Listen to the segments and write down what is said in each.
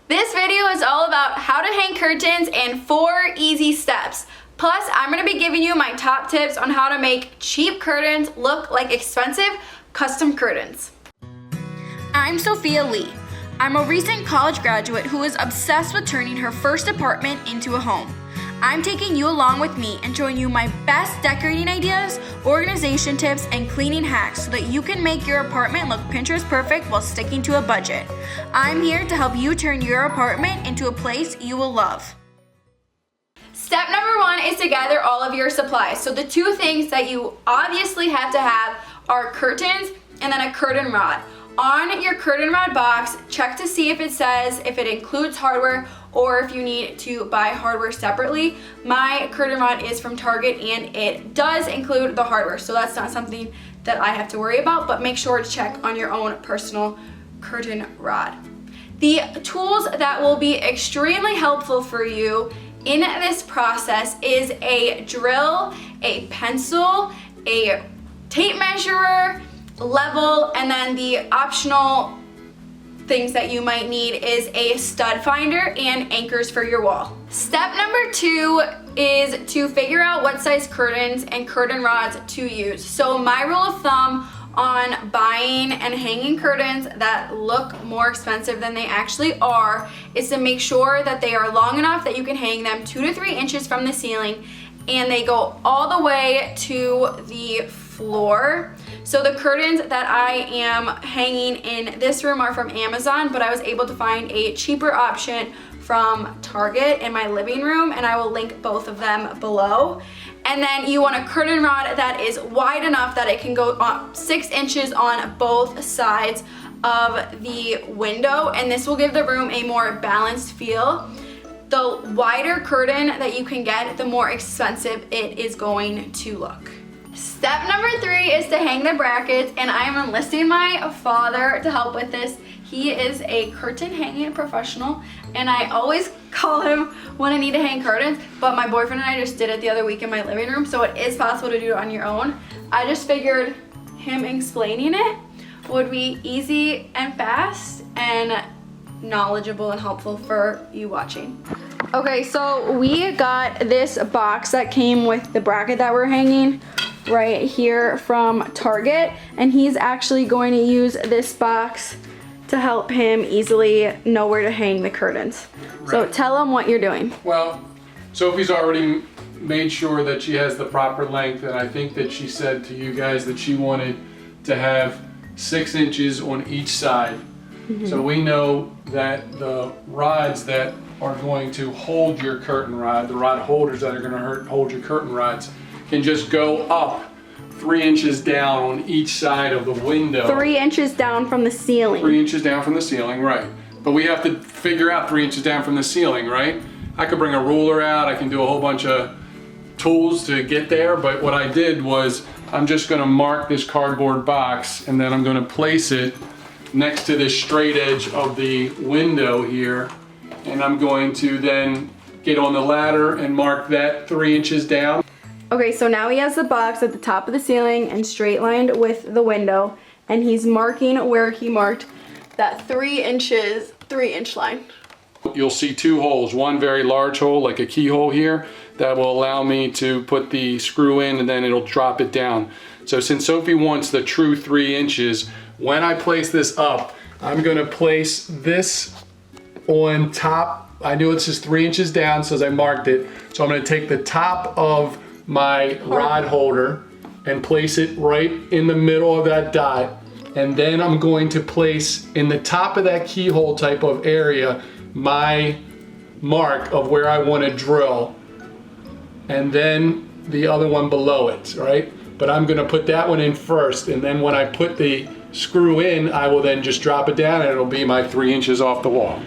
This video is all about how to hang curtains in 4 easy steps. Plus, I'm going to be giving you my top tips on how to make cheap curtains look like expensive custom curtains. I'm Sophia Lee. I'm a recent college graduate who is obsessed with turning her first apartment into a home. I'm taking you along with me and showing you my best decorating ideas, organization tips, and cleaning hacks so that you can make your apartment look Pinterest perfect while sticking to a budget. I'm here to help you turn your apartment into a place you will love. Step number 1 is to gather all of your supplies. So the 2 things that you obviously have to have are curtains and then a curtain rod. On your curtain rod box, check to see if it says if it includes hardware or if you need to buy hardware separately. My curtain rod is from Target and it does include the hardware, so that's not something that I have to worry about, but make sure to check on your own personal curtain rod. The tools that will be extremely helpful for you in this process is a drill, a pencil, a tape measure, level, and then the optional things that you might need is a stud finder and anchors for your wall. Step number 2 is to figure out what size curtains and curtain rods to use. So my rule of thumb on buying and hanging curtains that look more expensive than they actually are is to make sure that they are long enough that you can hang them 2 to 3 inches from the ceiling and they go all the way to the floor. So the curtains that I am hanging in this room are from Amazon, but I was able to find a cheaper option from Target in my living room, and I will link both of them below. And then you want a curtain rod that is wide enough that it can go up 6 inches on both sides of the window, and this will give the room a more balanced feel. The wider curtain that you can get, the more expensive it is going to look. Step number 3 is to hang the brackets, and I am enlisting my father to help with this. He is a curtain hanging professional, and I always call him when I need to hang curtains, but my boyfriend and I just did it the other week in my living room, so it is possible to do it on your own. I just figured him explaining it would be easy and fast and knowledgeable and helpful for you watching. Okay, so we got this box that came with the bracket that we're hanging right here from Target, and he's actually going to use this box to help him easily know where to hang the curtains. Right. So tell him what you're doing. Well, Sophie's already made sure that she has the proper length, and I think that she said to you guys that she wanted to have 6 inches on each side. Mm-hmm. So we know that the rods that are going to hold your curtain rod, the rod holders that are going to hold your curtain rods, can just go up 3 inches down on each side of the window. 3 inches down from the ceiling. 3 inches down from the ceiling, right. But we have to figure out 3 inches down from the ceiling, right? I could bring a ruler out, I can do a whole bunch of tools to get there, but what I did was I'm just gonna mark this cardboard box and then I'm gonna place it next to this straight edge of the window here, and I'm going to then get on the ladder and mark that 3 inches down. Okay, so now he has the box at the top of the ceiling and straight lined with the window, and he's marking where he marked that 3 inch line. You'll see 2 holes, one very large hole like a keyhole here that will allow me to put the screw in and then it'll drop it down. So since Sophie wants the true 3 inches, when I place this up, I'm gonna place this on top. I knew it's just 3 inches down, so as I marked it. So I'm gonna take the top of my rod holder and place it right in the middle of that dot, and then I'm going to place in the top of that keyhole type of area my mark of where I want to drill, and then the other one below it, right? But I'm going to put that one in first, and then when I put the screw in, I will then just drop it down and it'll be my 3 inches off the wall.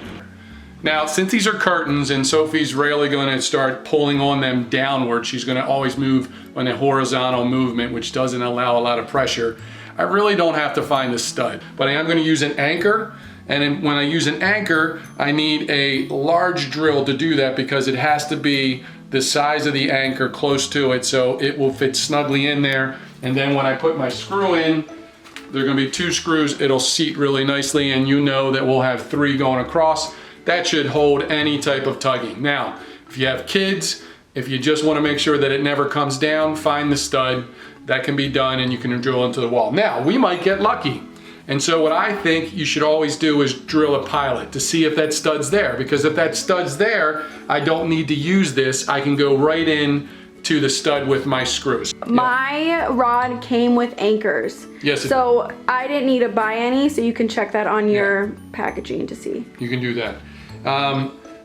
Now, since these are curtains and Sophie's rarely going to start pulling on them downward, she's going to always move on a horizontal movement, which doesn't allow a lot of pressure. I really don't have to find a stud, but I am going to use an anchor. And when I use an anchor, I need a large drill to do that because it has to be the size of the anchor close to it so it will fit snugly in there. And then when I put my screw in, there are going to be 2 screws. It'll seat really nicely, and you know that we'll have 3 going across. that should hold any type of tugging. Now, if you have kids, if you just want to make sure that it never comes down, find the stud. That can be done and you can drill into the wall. Now, we might get lucky. And so what I think you should always do is drill a pilot to see if that stud's there. Because if that stud's there, I don't need to use this. I can go right in to the stud with my screws. My rod came with anchors. Yes, it so I didn't need to buy any, so you can check that on your packaging to see. You can do that.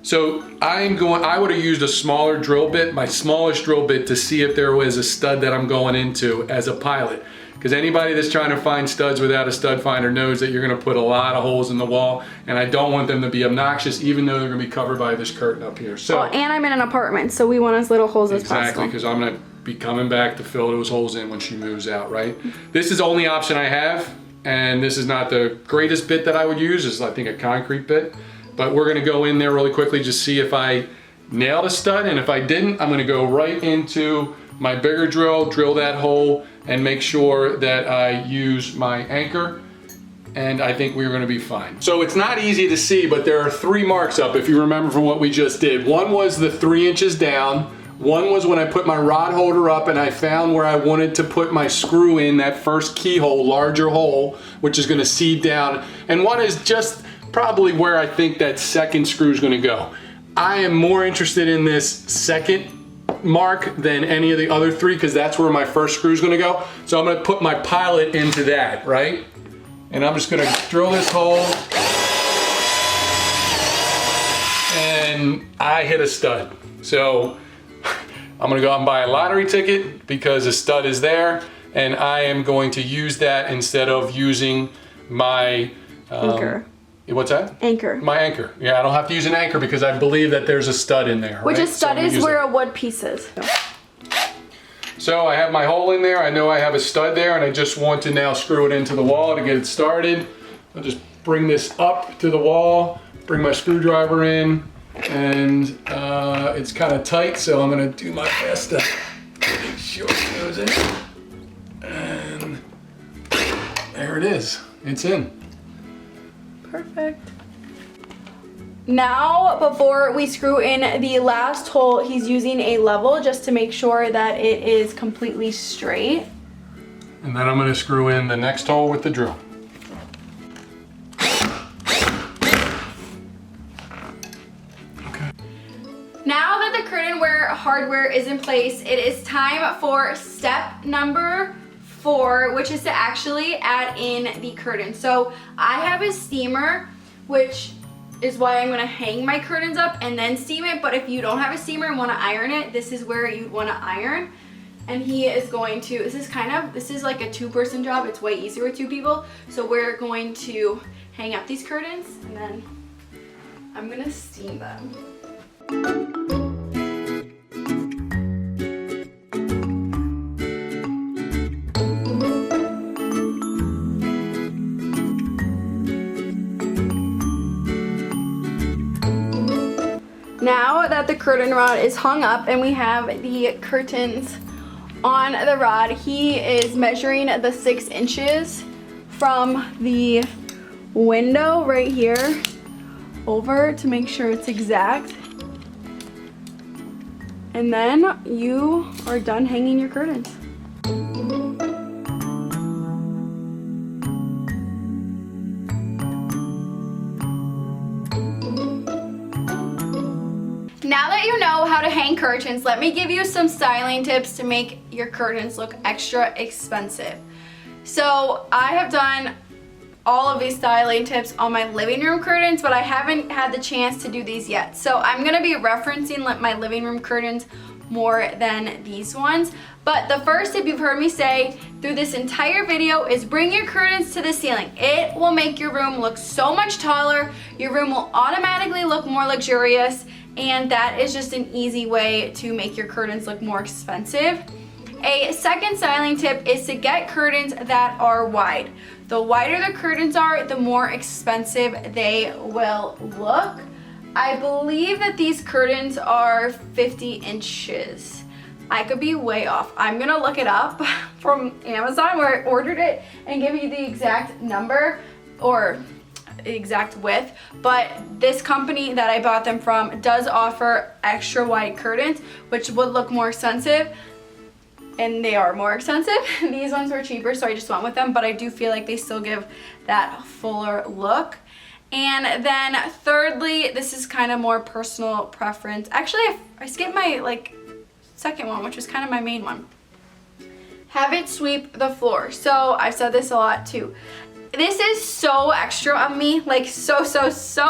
So I would have used a smaller drill bit, my smallest drill bit, to see if there was a stud that I'm going into as a pilot. Because anybody that's trying to find studs without a stud finder knows that you're going to put a lot of holes in the wall, and I don't want them to be obnoxious, even though they're going to be covered by this curtain up here. So, and I'm in an apartment, so we want as little holes as possible. Exactly, because I'm going to be coming back to fill those holes in when she moves out, right? This is the only option I have, and this is not the greatest bit that I would use. It's, I think, a concrete bit. But we're going to go in there really quickly, just see if I nailed a stud, and if I didn't, I'm going to go right into my bigger drill, drill that hole, and make sure that I use my anchor, and I think we're gonna be fine. So it's not easy to see, but there are 3 marks up if you remember from what we just did. One was the 3 inches down, one was when I put my rod holder up and I found where I wanted to put my screw in, that first keyhole, larger hole, which is gonna seed down, and one is just probably where I think that second screw is gonna go. I am more interested in this second mark than any of the other 3 because that's where my first screw is going to go. So I'm going to put my pilot into that, right? And I'm just going to drill this hole, and I hit a stud. So I'm going to go out and buy a lottery ticket because a stud is there, and I am going to use that instead of using my Anchor. What's that? Anchor. My anchor. Yeah, I don't have to use an anchor because I believe that there's a stud in there. Which right? a stud is where a wood piece is. So I have my hole in there. I know I have a stud there, and I just want to now screw it into the wall to get it started. I'll just bring this up to the wall, bring my screwdriver in, and it's kind of tight, so I'm going to do my best to make sure it goes in. And there it is. It's in. Perfect. Now, before we screw in the last hole, he's using a level just to make sure that it is completely straight. And then I'm going to screw in the next hole with the drill. Okay. Now that the curtainware hardware is in place, it is time for step number 4, which is to actually add in the curtain. So I have a steamer, which is why I'm gonna hang my curtains up and then steam it. But if you don't have a steamer and wanna iron it, this is where you'd wanna iron. And he is going to, this is like a 2-person job. It's way easier with 2 people. So we're going to hang up these curtains and then I'm gonna steam them. Now that the curtain rod is hung up and we have the curtains on the rod, he is measuring the 6 inches from the window right here over to make sure it's exact. And then you are done hanging your curtains. Now that you know how to hang curtains, let me give you some styling tips to make your curtains look extra expensive. So I have done all of these styling tips on my living room curtains, but I haven't had the chance to do these yet. So I'm gonna be referencing my living room curtains more than these ones. But the first tip you've heard me say through this entire video is bring your curtains to the ceiling. It will make your room look so much taller. Your room will automatically look more luxurious, and that is just an easy way to make your curtains look more expensive. A second styling tip is to get curtains that are wide. The wider the curtains are, the more expensive they will look. I believe that these curtains are 50 inches. I could be way off. I'm gonna look it up from Amazon where I ordered it and give you the exact number, or the exact width, but this company that I bought them from does offer extra wide curtains, which would look more expensive, and they are more expensive. These ones were cheaper, so I just went with them, but I do feel like they still give that fuller look. And then thirdly, this is kind of more personal preference. Actually, I skipped my second one, which was kind of my main one. Have it sweep the floor. So I've said this a lot too. This is so extra of me, like so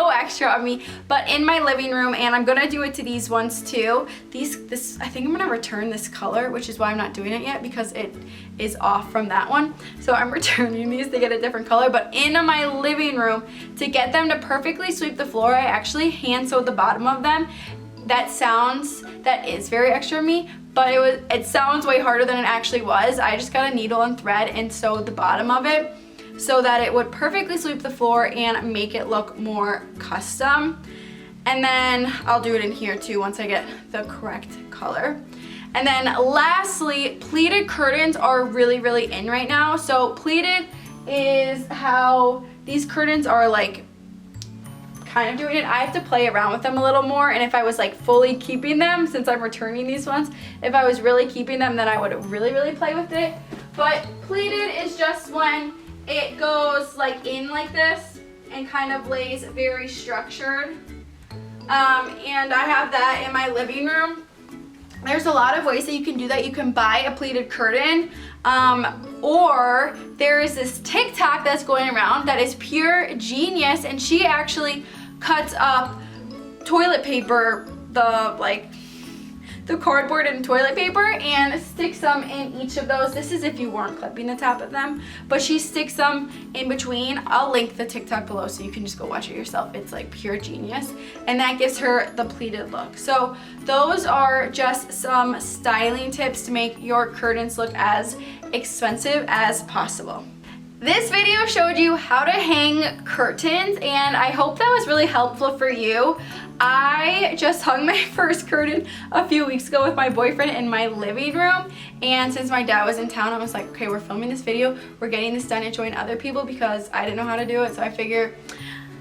extra of me, but in my living room, and I'm gonna do it to these ones too. I think I'm gonna return this color, which is why I'm not doing it yet, because it is off from that one. So I'm returning these to get a different color, but in my living room, to get them to perfectly sweep the floor, I actually hand sewed the bottom of them. That is very extra of me, but it sounds way harder than it actually was. I just got a needle and thread and sewed the bottom of it so that it would perfectly sweep the floor and make it look more custom. And then I'll do it in here too once I get the correct color. And then lastly, pleated curtains are really in right now. So pleated is how these curtains are like kind of doing it. I have to play around with them a little more, and if I was like fully keeping them, since I'm returning these ones, if I was really keeping them, then I would really play with it. But pleated is just when it goes like in like this and kind of lays very structured. And I have that in my living room. There's a lot of ways that you can do that. You can buy a pleated curtain, or there is this TikTok that's going around that is pure genius, and she actually cuts up toilet paper, the cardboard and toilet paper, and sticks them in each of those. This is if you weren't clipping the top of them, but she sticks them in between. I'll link the TikTok below so you can just go watch it yourself. It's like pure genius, and that gives her the pleated look. So those are just some styling tips to make your curtains look as expensive as possible. This video showed you how to hang curtains, and I hope that was really helpful for you. I just hung my first curtain a few weeks ago with my boyfriend in my living room, and since my dad was in town, I was like, okay, we're filming this video, we're getting this done and showing other people, because I didn't know how to do it, so I figure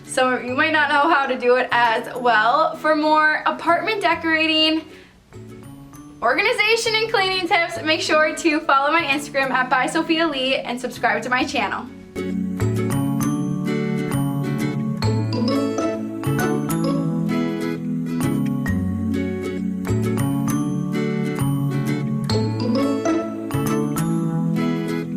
some of you might not know how to do it as well. For more apartment decorating, organization, and cleaning tips, make sure to follow my Instagram at BySophiaLee and subscribe to my channel.